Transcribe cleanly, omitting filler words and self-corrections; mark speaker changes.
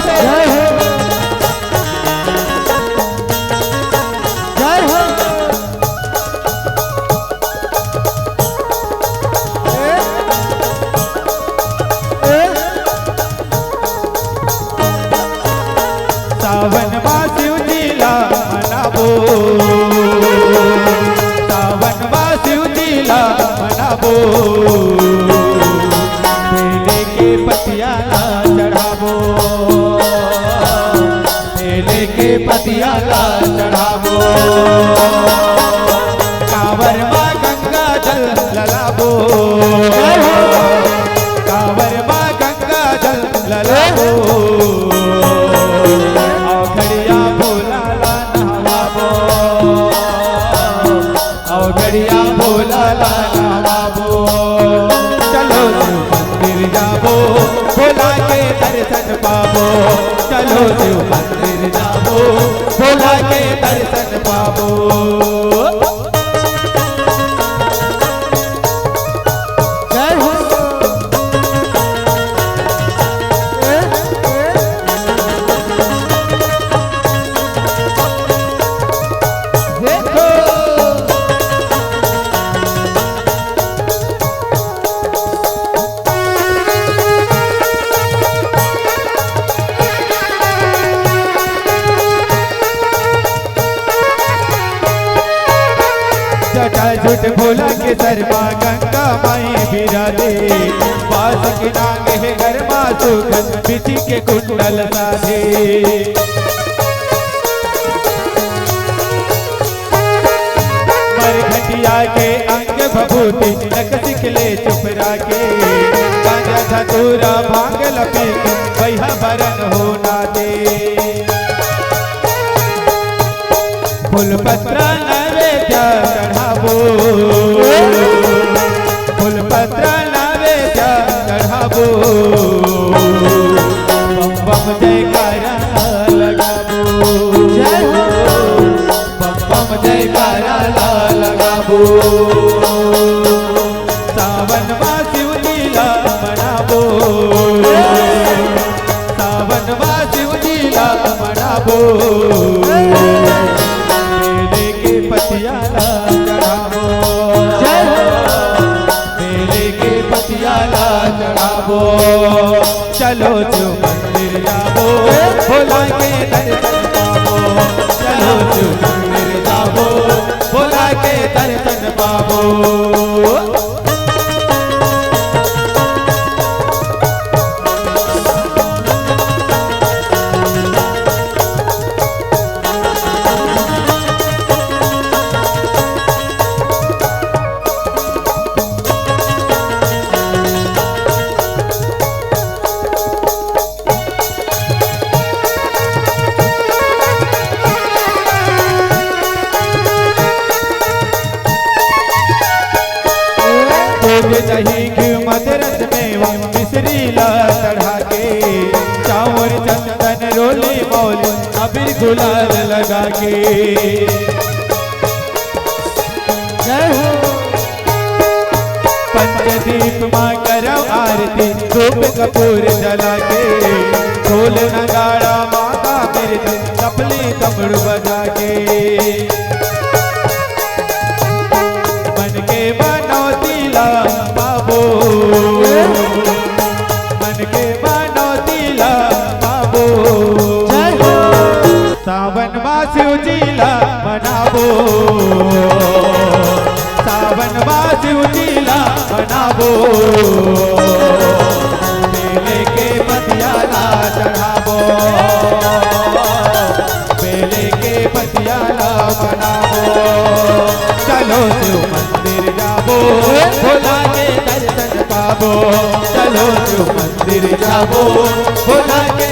Speaker 1: से
Speaker 2: जय हो
Speaker 1: सावन शिव लीला मनाबो, सावन शिव लीला मनाबो, बेले के पतिया चढ़ाबो, बेले के पतिया चढ़ाबो, कांवर माँ गंगा जल ललाबो, कांवर माँ गंगा जल ललाबो, औघड़िया भोला ला नहवाबो, औघड़िया भोला ला नहवाबो, चलो शिव मंदिर जाबो, भोला के दर्शन पाबो, चलो शिव मंदिर जाबो, भोला के दर्शन पाबो।
Speaker 2: जय हो
Speaker 1: देखो जटा झूठ भोला के शर्मा गंगा माई बिराजे, बास की नांग है घर माँ सुखन बिछी के कुंडल साधे, मरघटिया के अंग भभूति नक सिखले चुपरा के, गांजा धतूरा भांग लपीक वैहा बरन होना दे, फूल पत्र नैवेद्य चढ़ाबो, फूल पत्र नैवेद्य चढ़ाबो, बम बम जयकारा लगाबो,
Speaker 2: जय हो
Speaker 1: बम बम जयकारा लगाबो, सावन शिव लीला मनाबो, सावन शिव लीला मनाबो, बेले के पतिया चढ़ाबो,
Speaker 2: जय हो
Speaker 1: बेले के पतिया चढ़ाबो, चलो शिव मंदिर जाबो, भोला के दर्शन पाबो, चलो शिव मंदिर जाबो, भोला के दर्शन पाबो। दही घी मदरस मेवा मिश्री ला चढ़ा के, चावल चंदन रोली मौली अबीर गुलाल लगा के,
Speaker 2: जय हो
Speaker 1: पंचदीप माँ करव आरती धूप कपूर जला के, ढोल नगाड़ा माता बिरद तपली तमड़ू बजा के, मन के बनौती ला पाबो, मन के बनौती ला पाबो,
Speaker 2: जय हो
Speaker 1: सावन शिव जीला मनाबो, सावन शिव जीला मनाबो, बेले के पतिया चढ़ाबो, बेले के पतिया मनाबो, चलो शिव मंदिर जाबो, भोला के दर्शन पाबो, चलो शिव मंदिर जाबो, भोला के